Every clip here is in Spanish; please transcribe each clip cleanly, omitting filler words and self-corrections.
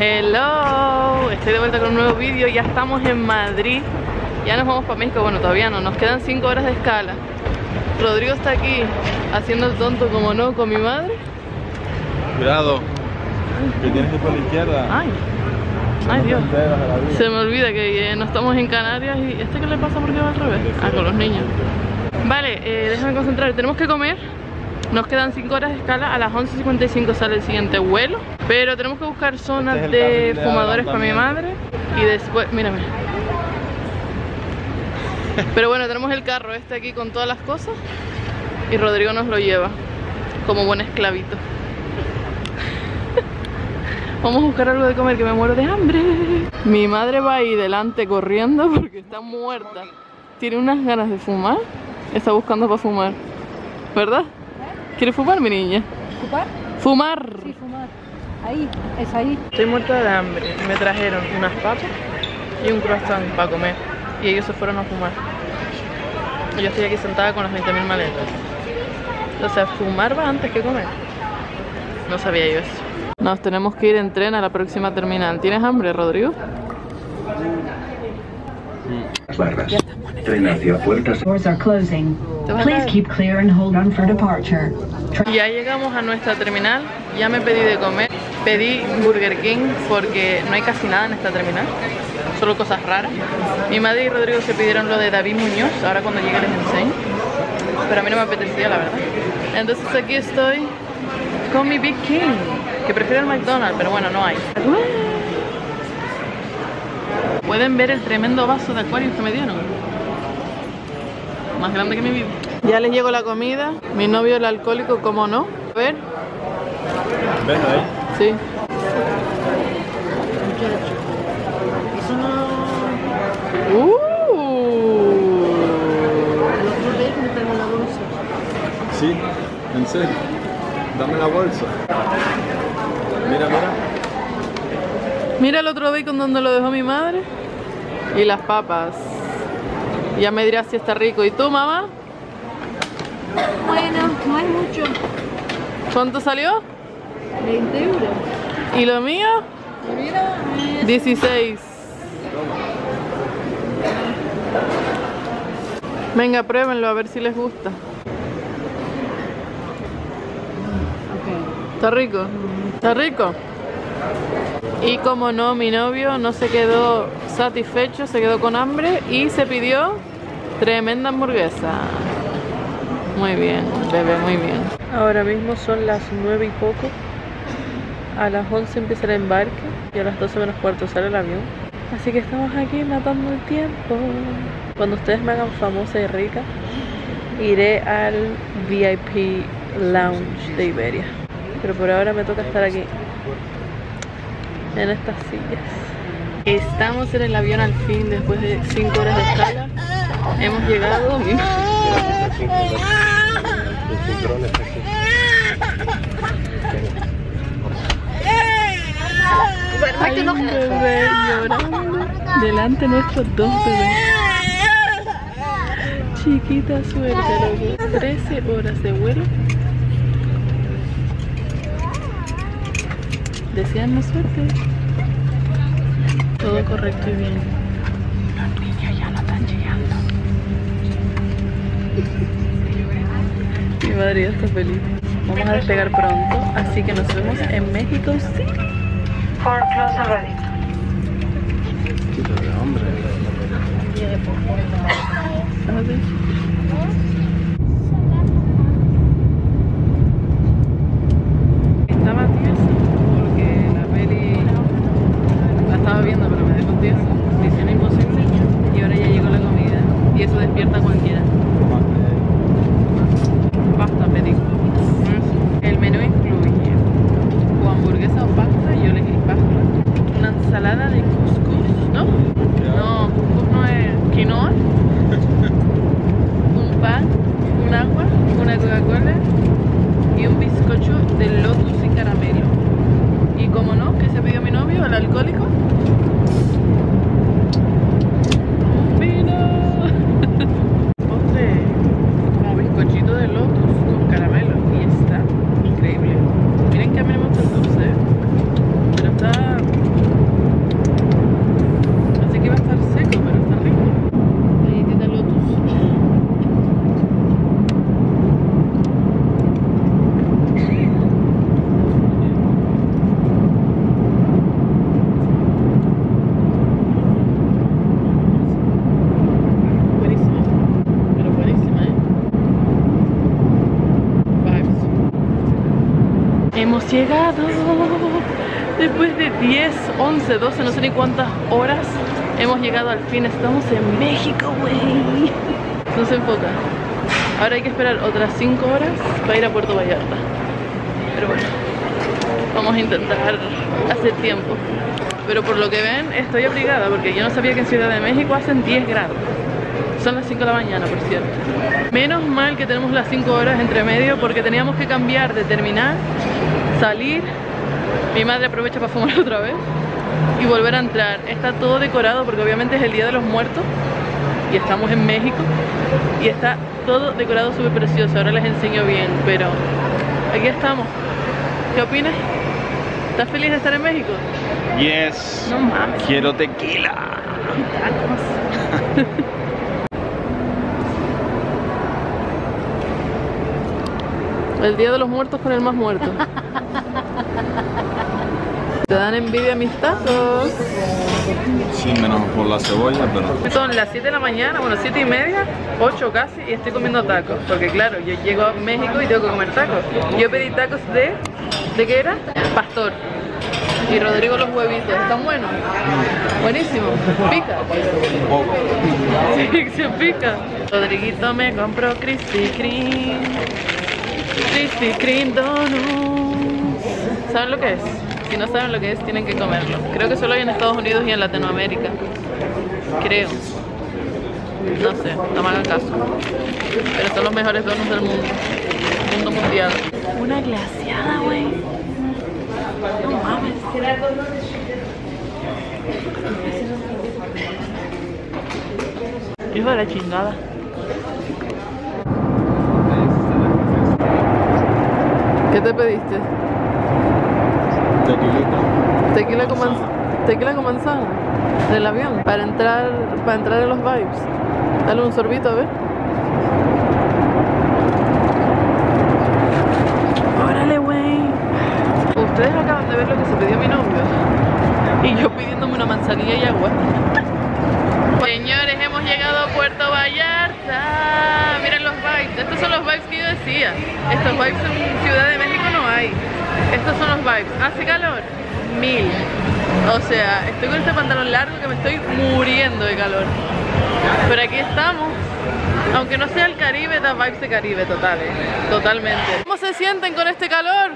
Hello, estoy de vuelta con un nuevo vídeo. Ya estamos en Madrid. Ya nos vamos para México. Bueno, todavía no, nos quedan 5 horas de escala. Rodrigo está aquí haciendo el tonto como no con mi madre. Cuidado, que tienes que ir por la izquierda. Ay Dios, se me olvida que no estamos en Canarias. ¿Y este qué le pasa porque va al revés? Ah, con los niños. Vale, déjame concentrar, tenemos que comer. Nos quedan 5 horas de escala, a las 11:55 sale el siguiente vuelo. Pero tenemos que buscar zonas de fumadores para mi madre. Y después, mírame. Pero bueno, tenemos el carro este aquí con todas las cosas. Y Rodrigo nos lo lleva como buen esclavito. Vamos a buscar algo de comer que me muero de hambre. Mi madre va ahí delante corriendo porque está muerta. Tiene unas ganas de fumar. Está buscando para fumar, ¿verdad? ¿Quiere fumar, mi niña? ¿Fumar? ¡Fumar! Sí, fumar. Ahí, es ahí. Estoy muerta de hambre. Me trajeron unas papas y un croissant para comer. Y ellos se fueron a fumar. Y yo estoy aquí sentada con las 20.000 maletas. O sea, fumar va antes que comer. No sabía yo eso. Nos tenemos que ir en tren a la próxima terminal. ¿Tienes hambre, Rodrigo? Barras. Tren hacia puertas. Doors are closing. Please keep clear and hold on for departure. Ya llegamos a nuestra terminal. Ya me pedí de comer. Pedí Burger King porque no hay casi nada en esta terminal. Solo cosas raras. Mi madre y Rodrigo se pidieron lo de David Muñoz. Ahora cuando llegue les enseño. Pero a mí no me apetecía, la verdad. Entonces aquí estoy con mi Big King, que prefiero el McDonald's, pero bueno, no hay. Pueden ver el tremendo vaso de Aquarius que me dieron. Más grande que mi vida. Ya les llegó la comida. Mi novio el alcohólico, ¿cómo no? A ver. ¿Ves ahí? Sí. Eso no... Sí, en serio. Dame la bolsa. Mira, mira. Mira el otro bacon donde lo dejó mi madre. Y las papas. Ya me dirás si está rico. ¿Y tú, mamá? Bueno, no hay mucho. ¿Cuánto salió? 20 euros. ¿Y lo mío? Mira, 16. Venga, pruébenlo a ver si les gusta. ¿Está rico? ¿Está rico? Y como no, mi novio no se quedó satisfecho, se quedó con hambre y se pidió tremenda hamburguesa. Muy bien, bebé, muy bien. Ahora mismo son las 9 y poco. A las 11 empieza el embarque y a las 12 menos cuarto sale el avión. Así que estamos aquí matando el tiempo. Cuando ustedes me hagan famosa y rica, iré al VIP Lounge de Iberia. Pero por ahora me toca estar aquí, en estas sillas. Estamos en el avión al fin, después de 5 horas de escala. Hemos llegado. Hay un bebé llorando delante de nuestros 2 bebés. Chiquita suerte, loco. 13 horas de vuelo. Desearnos suerte. Todo correcto y bien. Los niños ya no están llegando. Mi madre ya está feliz. Vamos a despegar pronto, así que nos vemos en México City. For close already. Quítate, hombre. A ver. Estaba tieso porque la peli la estaba viendo pero me dejó tieso. Misión imposible. Y ahora ya llegó la comida. Y eso despierta a cualquiera. Pasta pedí. El menú incluye o hamburguesa o pasta. Yo elegí pasta. Una ensalada de couscous, ¿no? No, couscous no es quinoa. Un pan, un agua, una Coca-Cola y un bizcocho de lotus y caramelo. Y como no, ¿qué se pidió mi novio? ¿El alcohólico? Un vino. Hemos llegado. Después de 10, 11, 12, no sé ni cuántas horas, hemos llegado al fin. Estamos en México, güey. No se enfoca. Ahora hay que esperar otras 5 horas para ir a Puerto Vallarta. Pero bueno, vamos a intentar hacer tiempo. Pero por lo que ven, estoy abrigada porque yo no sabía que en Ciudad de México hacen 10 grados. Son las 5 de la mañana, por cierto. Menos mal que tenemos las 5 horas entre medio porque teníamos que cambiar de terminar, salir. Mi madre aprovecha para fumar otra vez y volver a entrar. Está todo decorado porque obviamente es el Día de los Muertos y estamos en México y está todo decorado súper precioso. Ahora les enseño bien, pero aquí estamos. ¿Qué opinas? ¿Estás feliz de estar en México? Yes. No mames. Quiero tequila. Tacos. El Día de los Muertos con el más muerto. Te dan envidia mis tacos. Sí, menos por la cebolla, pero... Son las 7 de la mañana, bueno, 7 y media, 8 casi, y estoy comiendo tacos. Porque claro, yo llego a México y tengo que comer tacos. Yo pedí tacos ¿de qué era? Pastor. Y Rodrigo los huevitos. ¿Están buenos? Buenísimo. ¿Pica? Un poco. Sí, se pica. Rodriguito me compró Krispy Kreme. Krispy Kreme Donuts. ¿Saben lo que es? Si no saben lo que es, tienen que comerlo. Creo que solo hay en Estados Unidos y en Latinoamérica. Creo. No sé, no me hagan caso. Pero son los mejores donuts del mundo. Mundo mundial. Una glaseada, güey. No mames. Hijo de la chingada. ¿Qué te pediste? Tequila con manzana del avión para entrar en los vibes. Dale un sorbito a ver. Órale, güey. Ustedes acaban de ver lo que se pidió mi novio y yo pidiéndome una manzanilla y agua. Señores, hemos llegado a Puerto Vallarta. Miren los vibes. Estos son los vibes que yo decía. Estos vibes en Ciudad de México no hay. Estos son los vibes. ¿Hace calor? 1000. O sea, estoy con este pantalón largo que me estoy muriendo de calor. Pero aquí estamos. Aunque no sea el Caribe, da vibes de Caribe totales. Totalmente. ¿Cómo se sienten con este calor?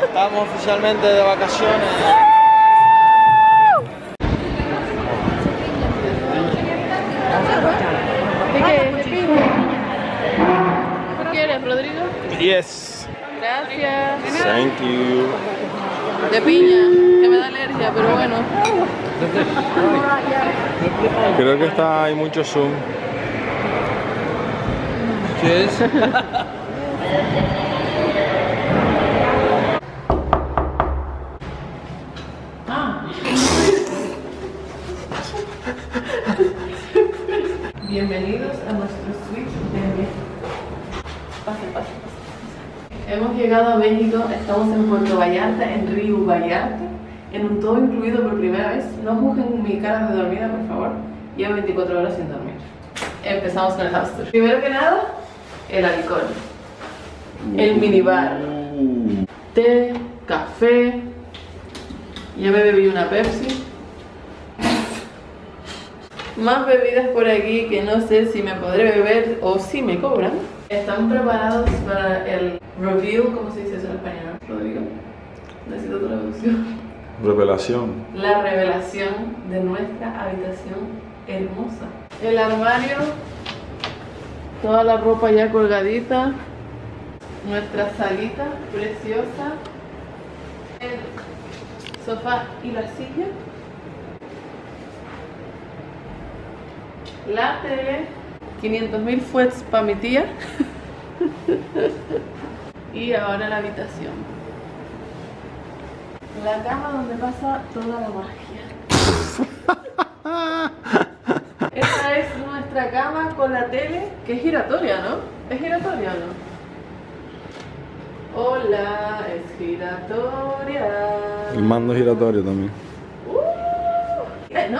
Estamos oficialmente de vacaciones. ¿Qué quieres, Rodrigo? Yes. Gracias. Thank you. De piña, que me da alergia, pero bueno. Creo que hay mucho zoom. Cheers. Bienvenidos a nuestro switch de México. Pase. Hemos llegado a México, estamos en Puerto Vallarta, en Río Vallarta, en un todo incluido por primera vez. No juzguen mi cara de dormida, por favor. Llevo 24 horas sin dormir. Empezamos con el house tour. Primero que nada, el alcohol. El minibar. Té, café. Ya me bebí una Pepsi. Más bebidas por aquí que no sé si me podré beber o si me cobran. ¿Están preparados para el reveal? ¿Cómo se dice eso en español, Rodrigo? Necesito traducción. Revelación. La revelación de nuestra habitación hermosa. El armario, toda la ropa ya colgadita. Nuestra salita preciosa. El sofá y la silla. La tele, 500.000 fuets para mi tía. Y ahora la habitación. La cama donde pasa toda la magia. Esta es nuestra cama con la tele, que es giratoria, ¿no? ¿Es giratoria o no? Hola, es giratoria. El mando giratorio también. No.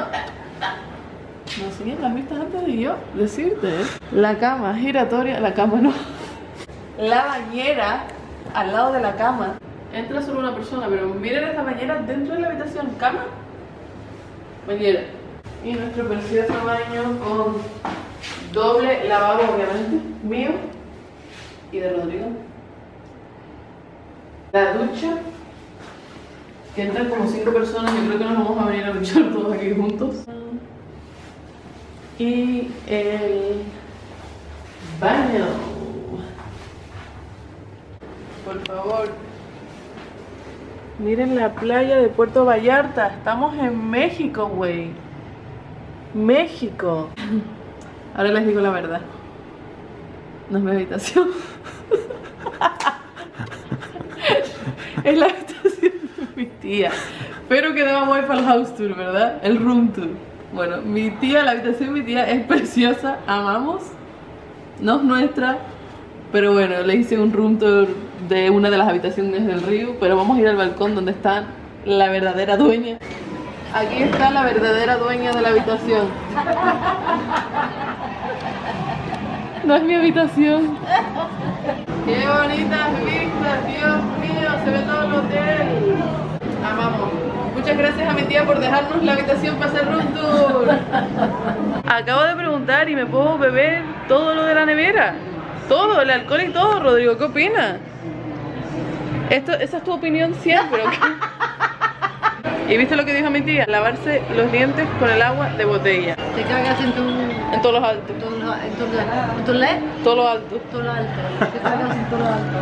No sé quién las vistas antes de yo decirte, ¿eh? La cama giratoria, la cama no. la bañera al lado de la cama. Entra solo una persona, pero miren esta bañera dentro de la habitación. Cama, bañera. Y nuestro precioso baño con doble lavabo, obviamente, mío y de Rodrigo. La ducha, que entran como 5 personas. Yo creo que nos vamos a venir a duchar todos aquí juntos. Y el baño. Por favor, miren la playa de Puerto Vallarta. Estamos en México, güey. México. Ahora les digo la verdad. No es mi habitación. Es la habitación de mi tía. Pero que vamos a ir para el house tour, ¿verdad? El room tour. Bueno, mi tía, la habitación de mi tía es preciosa. Amamos. No es nuestra. Pero bueno, le hice un room tour de una de las habitaciones del río. Pero vamos a ir al balcón donde está la verdadera dueña. Aquí está la verdadera dueña de la habitación. No es mi habitación. ¡Qué bonitas vistas! ¡Dios mío! Se ve todo el hotel. Amamos. Muchas gracias a mi tía por dejarnos la habitación para hacer room tour. Acabo de preguntar y me puedo beber todo lo de la nevera. Todo, el alcohol y todo. Rodrigo, ¿qué opinas? Esa es tu opinión siempre, ¿ok? ¿Y viste lo que dijo mi tía? Lavarse los dientes con el agua de botella. Te cagas en todos los altos. ¿En todos los altos? Todos los altos. Todos los altos. Te cagas en todos los altos.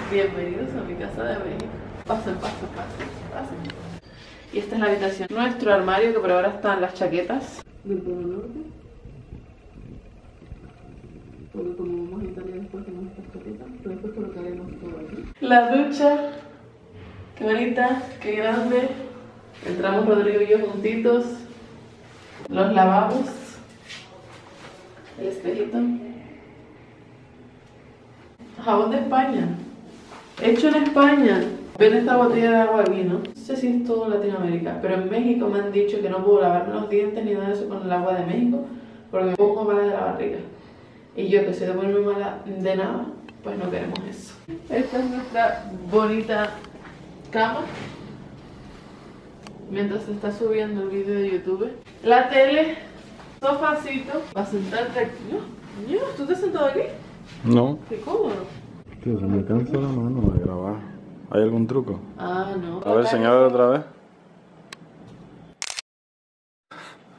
Bienvenidos a mi casa de México. Pasen. Y esta es la habitación. Nuestro armario, que por ahora están las chaquetas del Polo Norte. Porque como vamos a Italia después tenemos estas chaquetas, pero después colocaremos todo aquí. La ducha. Qué bonita, qué grande. Entramos Rodrigo y yo juntitos. Los lavabos. El espejito. Jabón de España. Hecho en España. Ven esta botella de agua aquí, ¿no? No sé si es todo Latinoamérica, pero en México me han dicho que no puedo lavarme los dientes ni nada de eso con el agua de México porque me pongo mala de la barriga. Y yo, que soy de ponerme mala de nada, pues no queremos eso. Esta es nuestra bonita cama. Mientras se está subiendo el vídeo de YouTube. La tele, sofacito, para sentarte aquí. ¿No? ¿Tú te has sentado aquí? No. Qué cómodo. Tío, se me cansa la mano de grabar. ¿Hay algún truco? Ah, no. A ver, señala otra vez.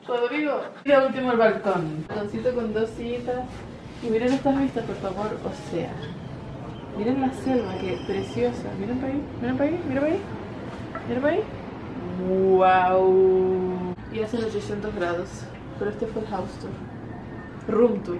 Rodrigo, y al último el balcón. Balconcito con 2 sillitas. Y miren estas vistas, por favor. O sea, miren la selva, que preciosa. Miren para ahí, miren para ahí, miren para ahí. Miren para ahí. ¡Wow! Y hacen 800 grados. Pero este fue el house tour. Room tour.